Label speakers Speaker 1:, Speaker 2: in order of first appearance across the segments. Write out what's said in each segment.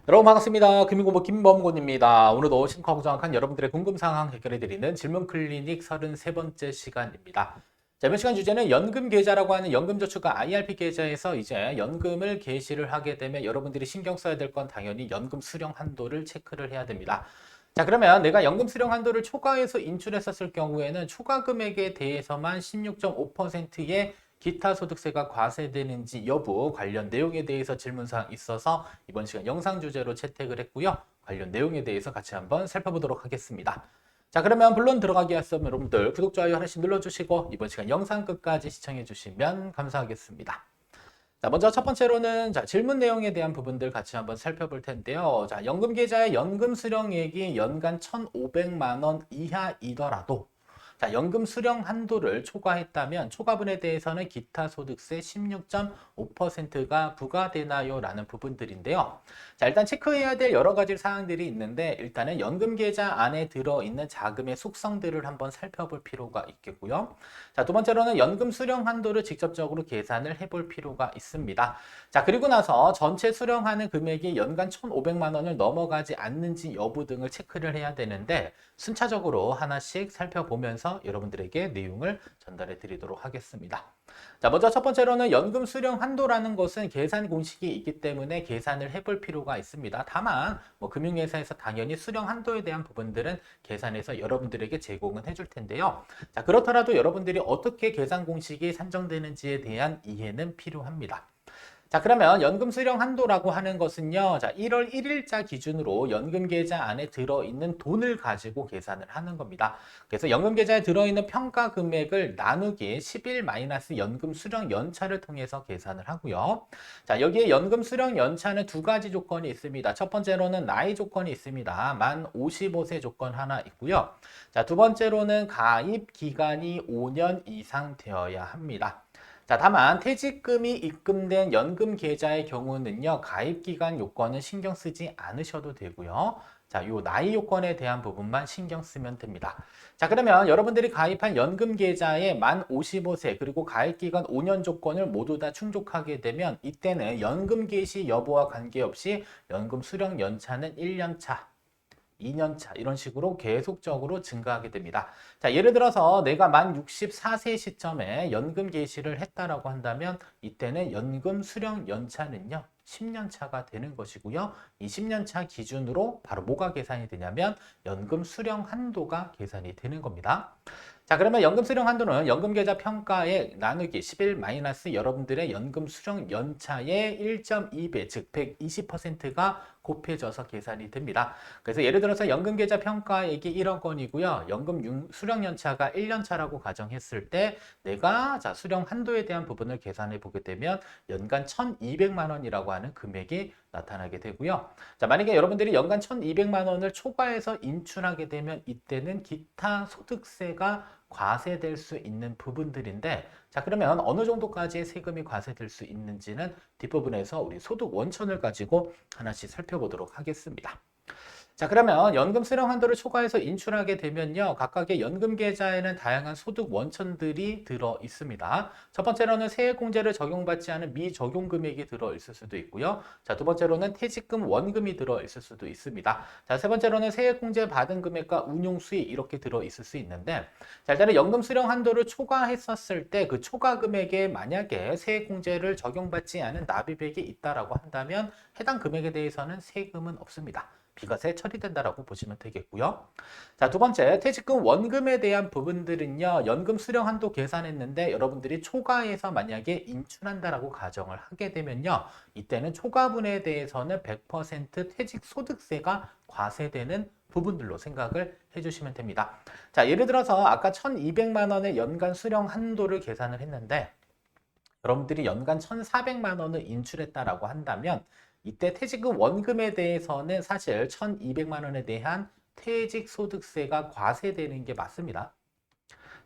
Speaker 1: 여러분 반갑습니다. 금융공부 김범곤입니다. 오늘도 심하고 정확한 여러분들의 궁금사항 해결해드리는 질문 클리닉 33번째 시간입니다. 자, 이번 시간 주제는 연금 계좌라고 하는 연금저축과 IRP 계좌에서 이제 연금을 개시를 하게 되면 여러분들이 신경 써야 될 건 당연히 연금 수령 한도를 체크를 해야 됩니다. 자, 그러면 내가 연금 수령 한도를 초과해서 인출했었을 경우에는 초과 금액에 대해서만 16.5%의 기타 소득세가 과세되는지 여부 관련 내용에 대해서 질문사항 있어서 이번 시간 영상 주제로 채택을 했고요. 관련 내용에 대해서 같이 한번 살펴보도록 하겠습니다. 자, 그러면 본론 들어가기 앞서 여러분들 구독, 좋아요 하나씩 눌러주시고 이번 시간 영상 끝까지 시청해 주시면 감사하겠습니다. 자, 먼저 첫 번째로는 질문 내용에 대한 부분들 같이 한번 살펴볼 텐데요. 자, 연금 계좌의 연금 수령액이 연간 1,500만 원 이하이더라도 연금 수령 한도를 초과했다면 초과분에 대해서는 기타 소득세 16.5%가 부과되나요? 라는 부분들인데요. 자, 일단 체크해야 될 여러 가지 사항들이 있는데 일단은 연금 계좌 안에 들어있는 자금의 속성들을 한번 살펴볼 필요가 있겠고요. 자, 두 번째로는 연금 수령 한도를 직접적으로 계산을 해볼 필요가 있습니다. 자, 그리고 나서 전체 수령하는 금액이 연간 1,500만 원을 넘어가지 않는지 여부 등을 체크를 해야 되는데 순차적으로 하나씩 살펴보면서 여러분들에게 내용을 전달해 드리도록 하겠습니다. 자, 먼저 첫 번째로는 연금 수령 한도라는 것은 계산 공식이 있기 때문에 계산을 해볼 필요가 있습니다. 다만 금융회사에서 당연히 수령 한도에 대한 부분들은 계산해서 여러분들에게 제공은 해줄 텐데요. 자, 그렇더라도 여러분들이 어떻게 계산 공식이 산정되는지에 대한 이해는 필요합니다. 자, 그러면 연금 수령 한도라고 하는 것은요. 자, 1월 1일자 기준으로 연금 계좌 안에 들어있는 돈을 가지고 계산을 하는 겁니다. 그래서 연금 계좌에 들어있는 평가 금액을 나누기 10일 마이너스 연금 수령 연차를 통해서 계산을 하고요. 자, 여기에 연금 수령 연차는 두 가지 조건이 있습니다. 첫 번째로는 나이 조건이 있습니다. 만 55세 조건 하나 있고요. 자, 두 번째로는 가입 기간이 5년 이상 되어야 합니다. 자, 다만 퇴직금이 입금된 연금 계좌의 경우는요, 가입기간 요건은 신경 쓰지 않으셔도 되고요. 자, 요 나이 요건에 대한 부분만 신경 쓰면 됩니다. 자, 그러면 여러분들이 가입한 연금 계좌에 만 55세 그리고 가입기간 5년 조건을 모두 다 충족하게 되면 이때는 연금 개시 여부와 관계없이 연금 수령 연차는 1년 차, 2년 차 이런 식으로 계속적으로 증가하게 됩니다. 자, 예를 들어서 내가 만 64세 시점에 연금 개시를 했다라고 한다면 이때는 연금 수령 연차는요. 10년 차가 되는 것이고요. 이 10년 차 기준으로 바로 뭐가 계산이 되냐면 연금 수령 한도가 계산이 되는 겁니다. 자, 그러면 연금 수령 한도는 연금 계좌 평가에 나누기 11 마이너스 여러분들의 연금 수령 연차의 1.2배, 즉 120%가 곱해져서 계산이 됩니다. 그래서 예를 들어서 연금 계좌 평가액이 1억 원이고요. 연금 수령 연차가 1년 차라고 가정했을 때 내가 수령 한도에 대한 부분을 계산해 보게 되면 연간 1,200만 원이라고 하는 금액이 나타나게 되고요. 자, 만약에 여러분들이 연간 1,200만 원을 초과해서 인출하게 되면 이때는 기타 소득세가 과세될 수 있는 부분들인데 자, 그러면 어느 정도까지의 세금이 과세될 수 있는지는 뒷부분에서 우리 소득 원천을 가지고 하나씩 살펴보도록 하겠습니다. 자, 그러면 연금 수령 한도를 초과해서 인출하게 되면요. 각각의 연금 계좌에는 다양한 소득 원천들이 들어 있습니다. 첫 번째로는 세액공제를 적용받지 않은 미적용 금액이 들어 있을 수도 있고요. 자, 두 번째로는 퇴직금 원금이 들어 있을 수도 있습니다. 자, 세 번째로는 세액공제 받은 금액과 운용 수익 이렇게 들어 있을 수 있는데 자, 일단은 연금 수령 한도를 초과했었을 때 그 초과 금액에 만약에 세액공제를 적용받지 않은 납입액이 있다라고 한다면 해당 금액에 대해서는 세금은 없습니다. 비과세 처리된다라고 보시면 되겠고요. 자, 두 번째, 퇴직금 원금에 대한 부분들은요. 연금 수령 한도 계산했는데 여러분들이 초과해서 만약에 인출한다라고 가정을 하게 되면요. 이때는 초과분에 대해서는 100% 퇴직 소득세가 과세되는 부분들로 생각을 해주시면 됩니다. 자, 예를 들어서 아까 1,200만 원의 연간 수령 한도를 계산을 했는데 여러분들이 연간 1,400만 원을 인출했다라고 한다면 이때 퇴직금 원금에 대해서는 사실 1,200만 원에 대한 퇴직소득세가 과세되는 게 맞습니다.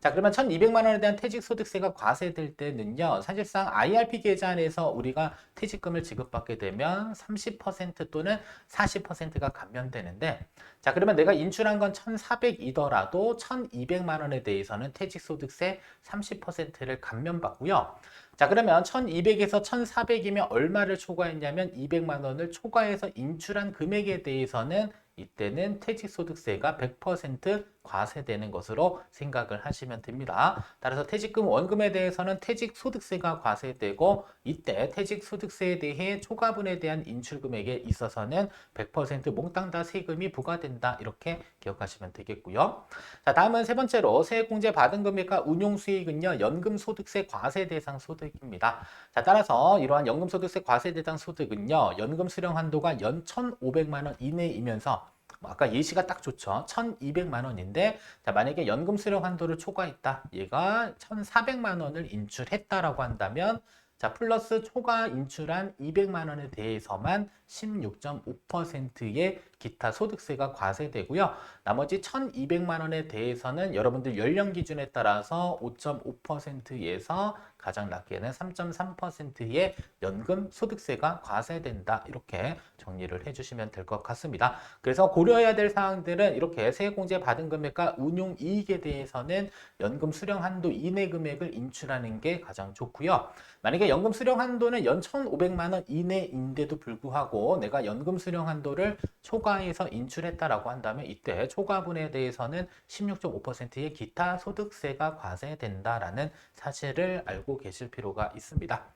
Speaker 1: 자, 그러면 1,200만 원에 대한 퇴직소득세가 과세될 때는요. 사실상 IRP 계좌 내에서 우리가 퇴직금을 지급받게 되면 30% 또는 40%가 감면되는데 자, 그러면 내가 인출한 건 1,400이더라도 1,200만 원에 대해서는 퇴직소득세 30%를 감면받고요. 자, 그러면 1200에서 1400이면 얼마를 초과했냐면 200만 원을 초과해서 인출한 금액에 대해서는 이때는 퇴직소득세가 100% 과세되는 것으로 생각을 하시면 됩니다. 따라서 퇴직금 원금에 대해서는 퇴직소득세가 과세되고 이때 퇴직소득세에 대해 초과분에 대한 인출금액에 있어서는 100% 몽땅 다 세금이 부과된다. 이렇게 기억하시면 되겠고요. 자, 다음은 세 번째로 세액공제 받은 금액과 운용수익은요. 연금소득세 과세 대상 소득입니다. 자, 따라서 이러한 연금소득세 과세 대상 소득은요. 연금 수령 한도가 연 1,500만 원 이내이면서 아까 예시가 딱 좋죠. 1,200만 원인데 자, 만약에 연금 수령 한도를 초과했다. 얘가 1,400만 원을 인출했다라고 한다면 자, 플러스 초과 인출한 200만 원에 대해서만 16.5%의 기타 소득세가 과세되고요. 나머지 1,200만 원에 대해서는 여러분들 연령 기준에 따라서 5.5%에서 가장 낮게는 3.3%의 연금 소득세가 과세된다. 이렇게 정리를 해주시면 될 것 같습니다. 그래서 고려해야 될 사항들은 이렇게 세액공제 받은 금액과 운용이익에 대해서는 연금 수령 한도 이내 금액을 인출하는 게 가장 좋고요. 만약에 연금 수령 한도는 연 1,500만 원 이내인데도 불구하고 내가 연금 수령 한도를 초과해서 인출했다라고 한다면 이때 초과분에 대해서는 16.5%의 기타 소득세가 과세된다라는 사실을 알고 계실 필요가 있습니다.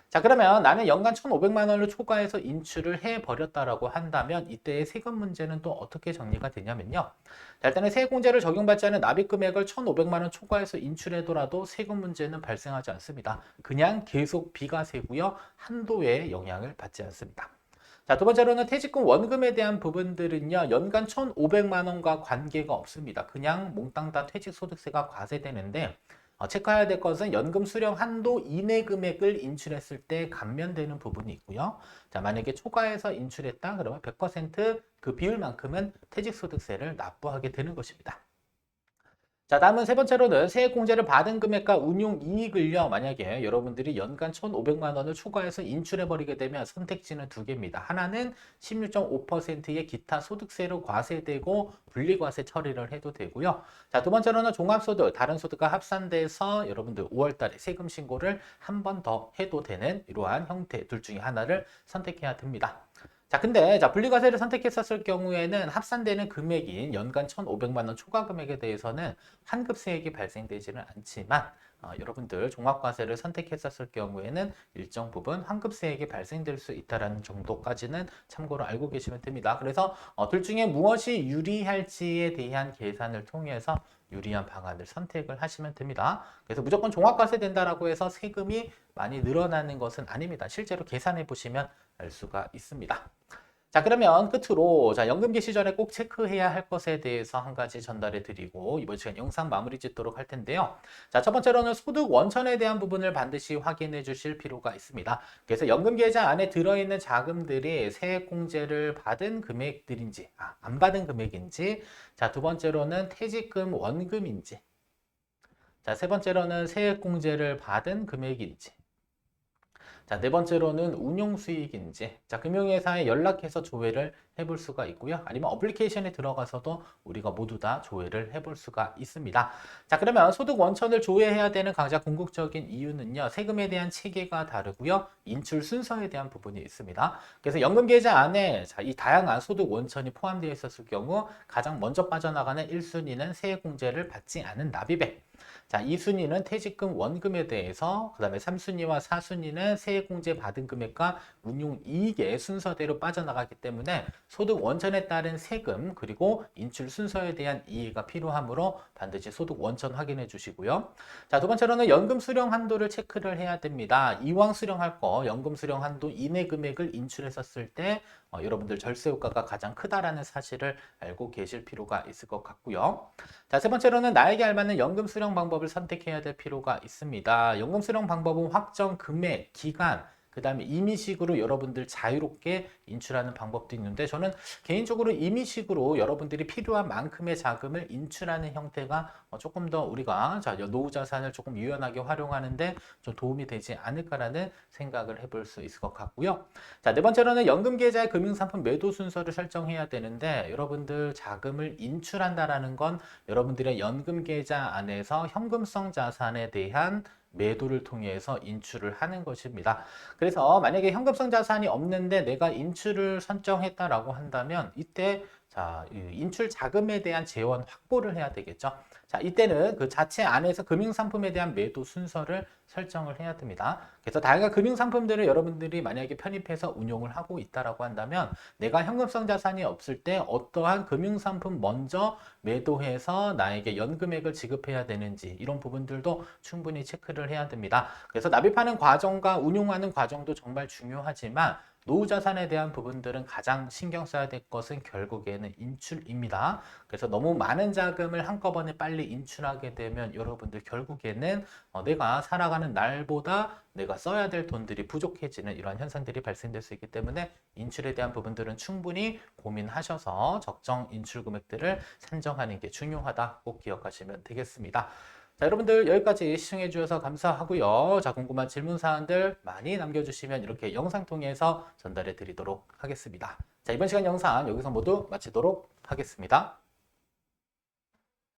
Speaker 1: 자, 그러면 나는 연간 1,500만 원을 초과해서 인출을 해버렸다라고 한다면 이때의 세금 문제는 또 어떻게 정리가 되냐면요. 자, 일단은 세액공제를 적용받지 않은 납입금액을 1,500만 원 초과해서 인출하더라도 세금 문제는 발생하지 않습니다. 그냥 계속 비과세고요. 한도에 영향을 받지 않습니다. 자, 두 번째로는 퇴직금 원금에 대한 부분들은요. 연간 1,500만 원과 관계가 없습니다. 그냥 몽땅 다 퇴직소득세가 과세되는데 체크해야 될 것은 연금 수령 한도 이내 금액을 인출했을 때 감면되는 부분이 있고요. 자, 만약에 초과해서 인출했다 그러면 100% 비율만큼은 퇴직소득세를 납부하게 되는 것입니다. 자, 다음은 세 번째로는 세액공제를 받은 금액과 운용이익을요. 만약에 여러분들이 연간 1,500만 원을 추가해서 인출해버리게 되면 선택지는 두 개입니다. 하나는 16.5%의 기타 소득세로 과세되고 분리과세 처리를 해도 되고요. 자, 두 번째로는 종합소득, 다른 소득과 합산돼서 여러분들 5월 달에 세금 신고를 한 번 더 해도 되는 이러한 형태 둘 중에 하나를 선택해야 됩니다. 자, 근데 분리과세를 선택했었을 경우에는 합산되는 금액인 연간 1,500만 원 초과 금액에 대해서는 환급세액이 발생되지는 않지만 여러분들 종합과세를 선택했었을 경우에는 일정 부분 환급세액이 발생될 수 있다는 정도까지는 참고로 알고 계시면 됩니다. 그래서 둘 중에 무엇이 유리할지에 대한 계산을 통해서 유리한 방안을 선택을 하시면 됩니다. 그래서 무조건 종합과세 된다라고 해서 세금이 많이 늘어나는 것은 아닙니다. 실제로 계산해 보시면 알 수가 있습니다. 자, 그러면 끝으로 연금 개시 전에 꼭 체크해야 할 것에 대해서 한 가지 전달해 드리고 이번 시간 영상 마무리 짓도록 할 텐데요. 자, 첫 번째로는 소득 원천에 대한 부분을 반드시 확인해 주실 필요가 있습니다. 그래서 연금 계좌 안에 들어있는 자금들이 세액공제를 받은 금액들인지 안 받은 금액인지, 자, 두 번째로는 퇴직금 원금인지, 자, 세 번째로는 세액공제를 받은 금액인지, 자, 네 번째로는 운용수익인지, 자, 금융회사에 연락해서 조회를 해볼 수가 있고요. 아니면 어플리케이션에 들어가서도 우리가 모두 다 조회를 해볼 수가 있습니다. 자, 그러면 소득 원천을 조회해야 되는 가장 궁극적인 이유는요. 세금에 대한 체계가 다르고요. 인출 순서에 대한 부분이 있습니다. 그래서 연금 계좌 안에 이 다양한 소득 원천이 포함되어 있었을 경우 가장 먼저 빠져나가는 1순위는 세액공제를 받지 않은 납입액. 자, 2순위는 퇴직금 원금에 대해서, 그 다음에 3순위와 4순위는 세액공제 받은 금액과 운용이익의 순서대로 빠져나가기 때문에 소득 원천에 따른 세금 그리고 인출 순서에 대한 이해가 필요하므로 반드시 소득 원천 확인해 주시고요. 자, 두 번째로는 연금 수령 한도를 체크를 해야 됩니다. 이왕 수령할 거 연금 수령 한도 이내 금액을 인출했었을 때 여러분들 절세 효과가 가장 크다라는 사실을 알고 계실 필요가 있을 것 같고요. 자, 세 번째로는 나에게 알맞는 연금 수령 방법을 선택해야 될 필요가 있습니다. 연금 수령 방법은 확정 금액, 기간, 그 다음에 임의식으로 여러분들 자유롭게 인출하는 방법도 있는데 저는 개인적으로 임의식으로 여러분들이 필요한 만큼의 자금을 인출하는 형태가 조금 더 우리가 노후 자산을 조금 유연하게 활용하는데 좀 도움이 되지 않을까라는 생각을 해볼 수 있을 것 같고요. 자, 네 번째로는 연금 계좌의 금융상품 매도 순서를 설정해야 되는데 여러분들 자금을 인출한다라는 건 여러분들의 연금 계좌 안에서 현금성 자산에 대한 매도를 통해서 인출을 하는 것입니다. 그래서 만약에 현금성 자산이 없는데 내가 인출을 선정했다라고 한다면 이때 자, 이 인출 자금에 대한 재원 확보를 해야 되겠죠. 자, 이때는 그 자체 안에서 금융상품에 대한 매도 순서를 설정을 해야 됩니다. 그래서 다양한 금융상품들을 여러분들이 만약에 편입해서 운용을 하고 있다라고 한다면 내가 현금성 자산이 없을 때 어떠한 금융상품 먼저 매도해서 나에게 연금액을 지급해야 되는지 이런 부분들도 충분히 체크를 해야 됩니다. 그래서 납입하는 과정과 운용하는 과정도 정말 중요하지만 노후 자산에 대한 부분들은 가장 신경 써야 될 것은 결국에는 인출입니다. 그래서 너무 많은 자금을 한꺼번에 빨리 인출하게 되면 여러분들 결국에는 내가 살아가는 날보다 내가 써야 될 돈들이 부족해지는 이러한 현상들이 발생될 수 있기 때문에 인출에 대한 부분들은 충분히 고민하셔서 적정 인출 금액들을 산정하는 게 중요하다 꼭 기억하시면 되겠습니다. 자, 여러분들 여기까지 시청해 주셔서 감사하고요. 자, 궁금한 질문 사항들 많이 남겨주시면 이렇게 영상 통해서 전달해 드리도록 하겠습니다. 자, 이번 시간 영상 여기서 모두 마치도록 하겠습니다.